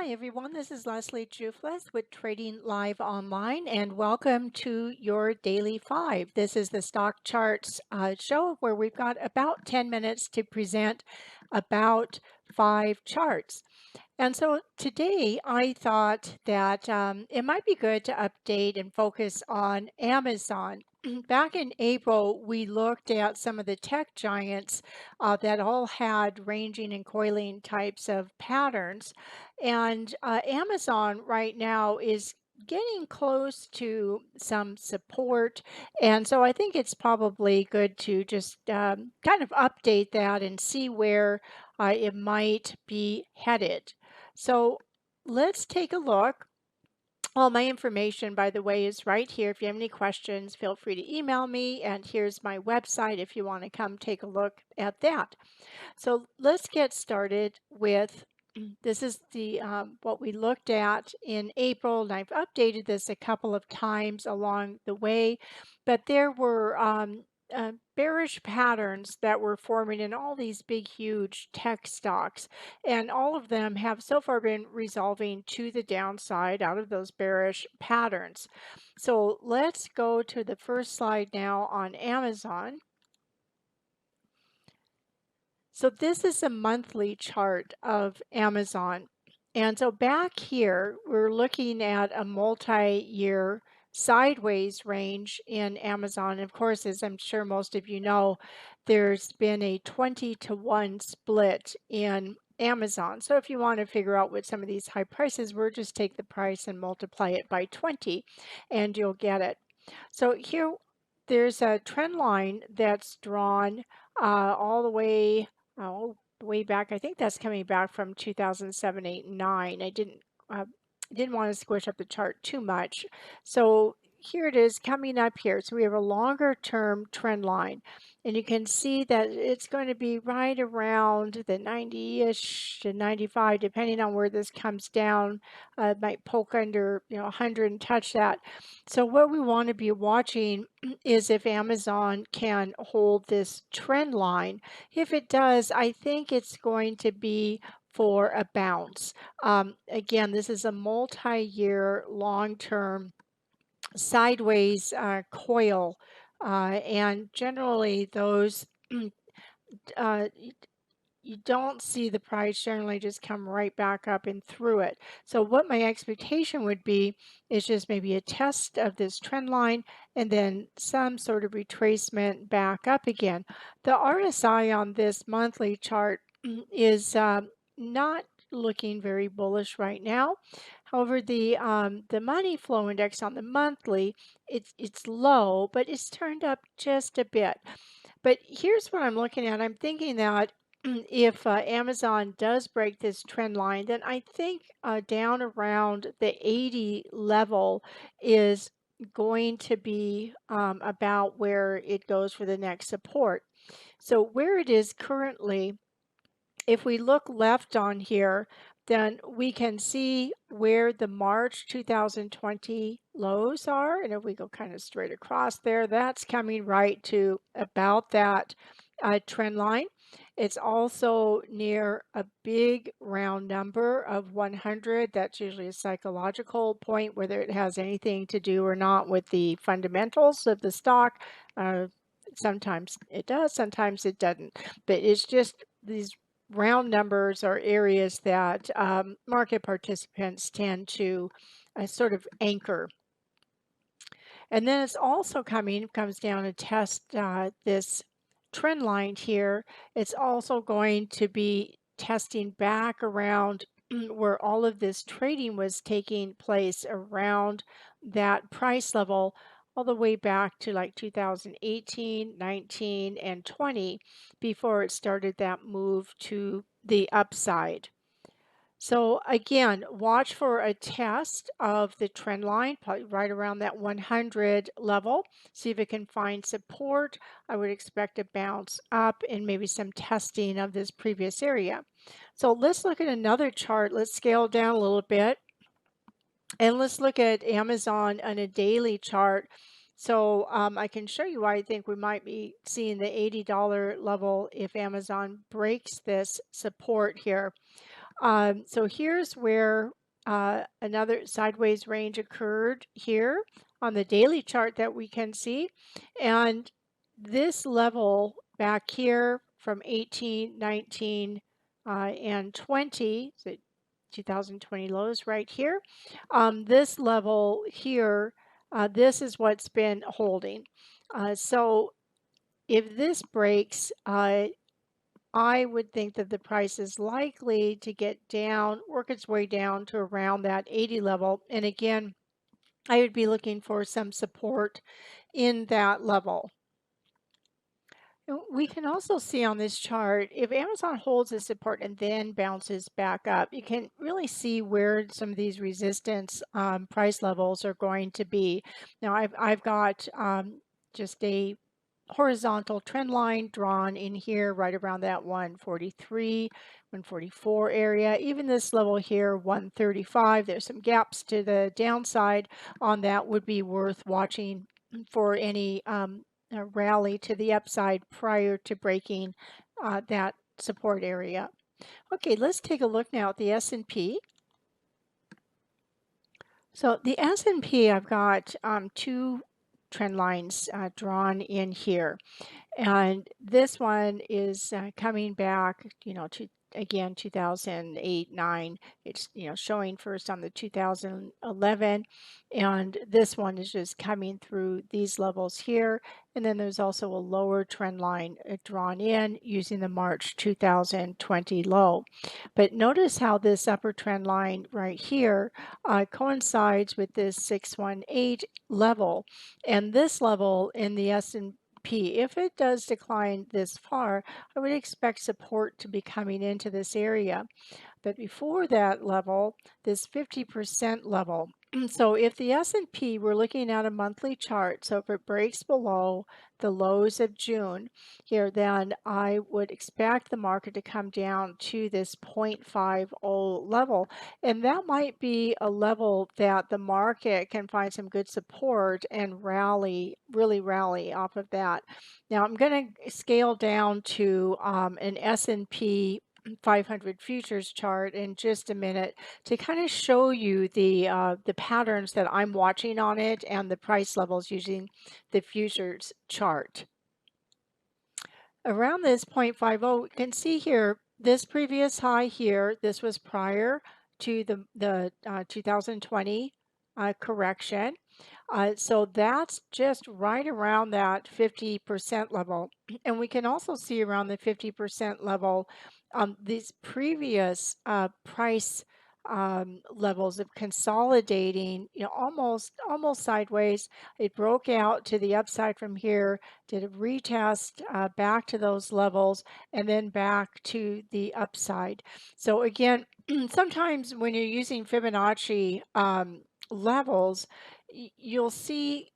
Hi everyone, this is Leslie Jouflas with Trading Live Online and welcome to your Daily 5. This is the Stock Charts show where we've got about 10 minutes to present about 5 charts. And so today I thought that it might be good to update and focus on Amazon. Back in April, we looked at some of the tech giants that all had ranging and coiling types of patterns. And Amazon right now is getting close to some support. And so I think it's probably good to just kind of update that and see where it might be headed. So let's take a look. All my information, by the way, is right here. If you have any questions, feel free to email me. And here's my website if you want to come take a look at that. So let's get started with this is the what we looked at in April, and I've updated this a couple of times along the way, but there were bearish patterns that were forming in all these big, huge tech stocks, and all of them have so far been resolving to the downside out of those bearish patterns. So let's go to the first slide now on Amazon. So this is a monthly chart of Amazon. And so back here, we're looking at a multi-year sideways range in Amazon. Of course, as I'm sure most of you know, there's been a 20-to-1 split in Amazon. So if you want to figure out what some of these high prices were, just take the price and multiply it by 20 and you'll get it. So here, there's a trend line that's drawn all the way way back. I think that's coming back from 2007, 8, and 9. I didn't want to squish up the chart too much. So here it is coming up here. So we have a longer term trend line, and you can see that it's going to be right around the 90-ish to 95, depending on where this comes down. It might poke under 100 and touch that. So what we want to be watching is if Amazon can hold this trend line. If it does, I think it's going to be for a bounce. Again, this is a multi-year, long-term sideways coil, and generally those uh, you don't see the price generally just come right back up and through it. So what my expectation would be is just maybe a test of this trend line and then some sort of retracement back up again. The RSI on this monthly chart is not looking very bullish right now. However, the money flow index on the monthly, it's low, but it's turned up just a bit. But here's what I'm looking at. I'm thinking that if Amazon does break this trend line, then I think down around the 80 level is going to be about where it goes for the next support. So where it is currently, if we look left on here, then we can see where the March 2020 lows are. And if we go kind of straight across there, that's coming right to about that trend line. It's also near a big round number of 100. That's usually a psychological point, whether it has anything to do or not with the fundamentals of the stock. Sometimes it does, sometimes it doesn't. But it's just these round numbers are areas that market participants tend to sort of anchor. And then it's also comes down to test this trend line here. It's also going to be testing back around where all of this trading was taking place around that price level all the way back to like 2018, 19, and 20 before it started that move to the upside. So again, watch for a test of the trend line, probably right around that 100 level. See if it can find support. I would expect a bounce up and maybe some testing of this previous area. So let's look at another chart. Let's scale down a little bit. And let's look at Amazon on a daily chart. So I can show you why I think we might be seeing the $80 level if Amazon breaks this support here. So here's where another sideways range occurred here on the daily chart that we can see. And this level back here from 18, 19, and 20, so 2020 lows right here. This level here, this is what's been holding. So if this breaks, I would think that the price is likely to get down, work its way down to around that 80 level. And again, I would be looking for some support in that level. We can also see on this chart, if Amazon holds this support and then bounces back up, you can really see where some of these resistance price levels are going to be. Now, I've got just a horizontal trend line drawn in here right around that 143, 144 area. Even this level here, 135, there's some gaps to the downside on that, would be worth watching for any rally to the upside prior to breaking that support area. Okay, let's take a look now at the S&P. So the S&P, I've got two trend lines drawn in here. And this one is coming back, to again 2008, 9. It's showing first on the 2011, and this one is just coming through these levels here. And then there's also a lower trend line drawn in using the March 2020 low. But notice how this upper trend line right here coincides with this 618 level, and this level in the S&P. If it does decline this far, I would expect support to be coming into this area. But before that level, this 50% level. So if the S&P, we're looking at a monthly chart, so if it breaks below the lows of June here, then I would expect the market to come down to this 0.50 level. And that might be a level that the market can find some good support and rally, really rally off of that. Now I'm going to scale down to an S&P 500 futures chart in just a minute to kind of show you the patterns that I'm watching on it and the price levels using the futures chart. Around this 0.50, you can see here this previous high here. This was prior to the 2020 correction. So that's just right around that 50% level. And we can also see around the 50% level these previous price levels of consolidating, almost sideways. It broke out to the upside from here, did a retest back to those levels, and then back to the upside. So again, sometimes when you're using Fibonacci levels, you'll see,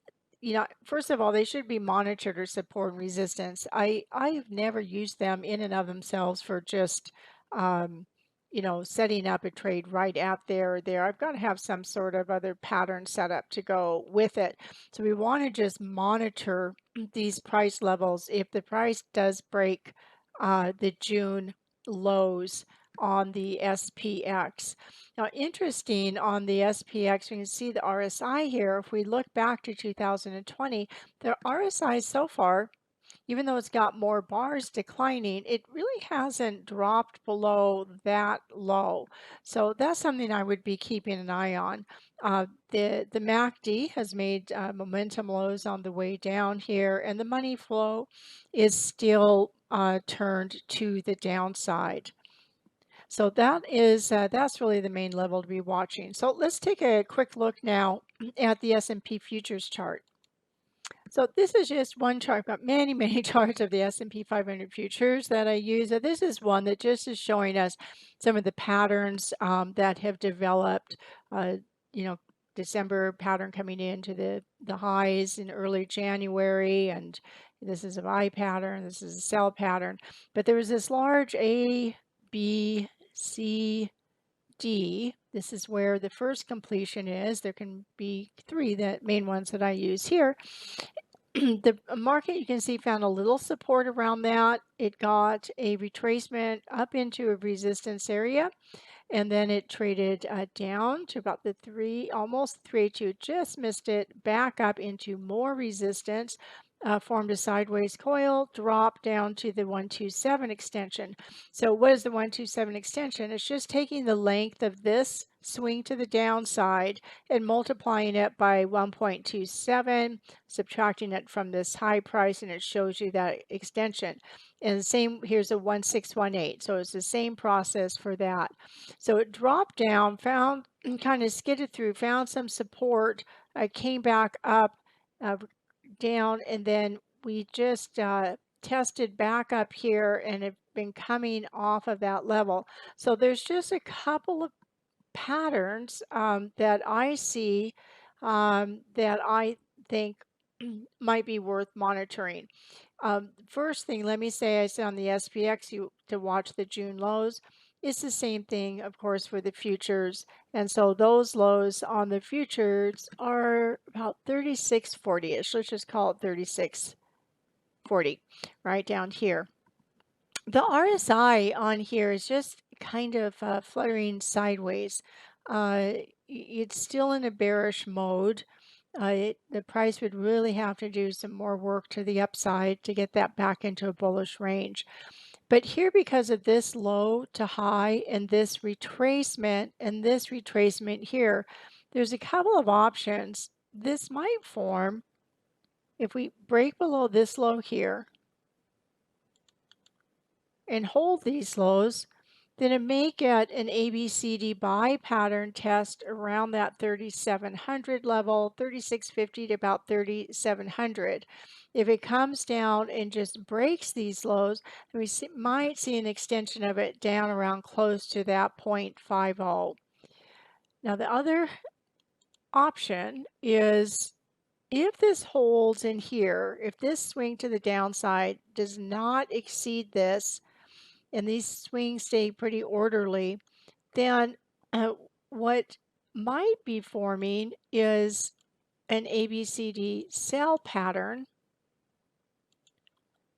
first of all, they should be monitored or support and resistance. I've never used them in and of themselves for just setting up a trade right out there or there. I've got to have some sort of other pattern set up to go with it. So we want to just monitor these price levels. If the price does break the June lows on the SPX. Now, interesting on the SPX, we can see the RSI here. If we look back to 2020, the RSI so far, even though it's got more bars declining, it really hasn't dropped below that low. So that's something I would be keeping an eye on. The MACD has made momentum lows on the way down here, and the money flow is still turned to the downside. So that's really the main level to be watching. So let's take a quick look now at the S&P futures chart. So this is just one chart. I've got many, many charts of the S&P 500 futures that I use. This is one that just is showing us some of the patterns that have developed. December pattern coming into the highs in early January, and this is a buy pattern. This is a sell pattern. But there was this large A, B, C, D. This is where the first completion is. There can be three, the main ones that I use here. The market, you can see, found a little support around that. It got a retracement up into a resistance area. and then it traded down to about the almost 382, just missed it, back up into more resistance, formed a sideways coil, dropped down to the 127 extension. So what is the 127 extension? It's just taking the length of this swing to the downside and multiplying it by 1.27, subtracting it from this high price, and it shows you that extension. And the same, here's a 1618. So it's the same process for that. So it dropped down, found, kind of skidded through, found some support, came back up, down, and then we just tested back up here and have been coming off of that level. So there's just a couple of patterns that I see that I think might be worth monitoring. First thing, let me say, I said on the SPX to watch the June lows. It's the same thing, of course, for the futures. And so those lows on the futures are about 3640-ish. Let's just call it 3640, right down here. The RSI on here is just kind of fluttering sideways. It's still in a bearish mode. The price would really have to do some more work to the upside to get that back into a bullish range. But here, because of this low to high and this retracement here, there's a couple of options. This might form, if we break below this low here and hold these lows, then it may get an ABCD buy pattern test around that 3,700 level, 3,650 to about 3,700. If it comes down and just breaks these lows, then we might see an extension of it down around close to that 0.50. Now the other option is, if this holds in here, if this swing to the downside does not exceed this, and these swings stay pretty orderly, then what might be forming is an ABCD sell pattern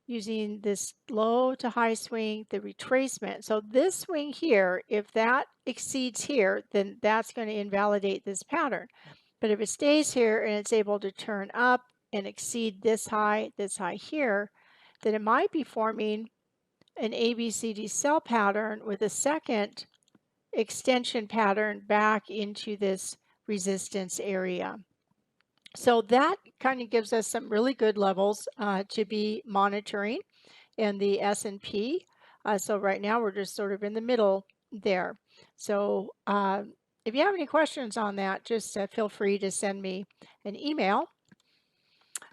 using this low to high swing, the retracement. So this swing here, if that exceeds here, then that's going to invalidate this pattern. But if it stays here and it's able to turn up and exceed this high here, then it might be forming an ABCD sell pattern with a second extension pattern back into this resistance area. So that kind of gives us some really good levels to be monitoring in the S&P. So right now we're just sort of in the middle there. So if you have any questions on that, just feel free to send me an email.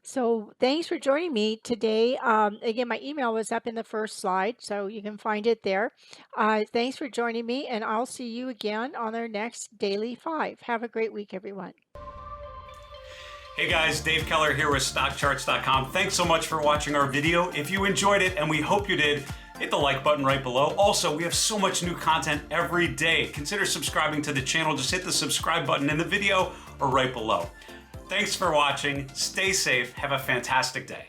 So thanks for joining me today. Again, my email was up in the first slide, so you can find it there. Thanks for joining me, and I'll see you again on our next Daily 5. Have a great week, everyone. Hey guys, Dave Keller here with StockCharts.com. Thanks so much for watching our video. If you enjoyed it, and we hope you did, hit the like button right below. Also, we have so much new content every day. Consider subscribing to the channel. Just hit the subscribe button in the video or right below. Thanks for watching. Stay safe. Have a fantastic day.